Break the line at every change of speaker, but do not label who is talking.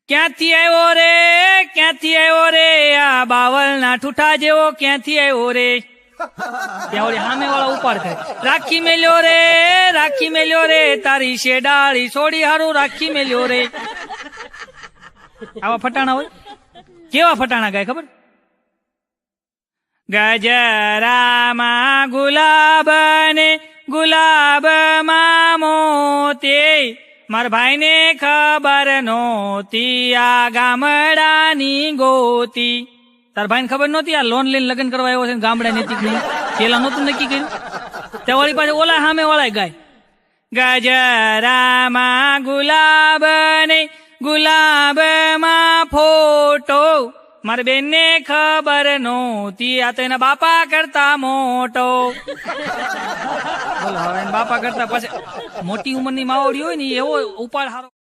ક્યાંથી આવ્યો રે ક્યાંથી આવ્યો રે આ બાવળના ઠૂઠા જેવો ક્યાંથી આવ્યો રે ત્યાં ઓલી સામે વાળા ઉપાડ કરે રાખી મેલ્યો રે તારી શેડાળી છોડી હારું રાખી મેલ્યો રે આવા ફટાણા હોય કેવા ફટાણા ગાય ખબર ગજરામાં ગુલાબ ને ગુલાબમાં મોતી મારા ભાઈને ખબર નહોતી આ ગામડાની ગોતી તારા ભાઈને ખબર નહોતી આ લોન લઈને લગ્ન કરવા આવ્યો છે ગામડા નીતિ નહીં પેલા નહોતું નક્કી કર્યું તે વળી પાસે ઓલા સામે વાળા ગાય ગજરામાં ગુલાબ ને ગુલાબમાં ફોટો મારી બેનને ખબર નહોતી આ તો એના બાપા કરતા મોટો બોલો હવે બાપા કરતા પછી મોટી ઉંમરની માવડી હોય ને એવો ઉપાડ હારો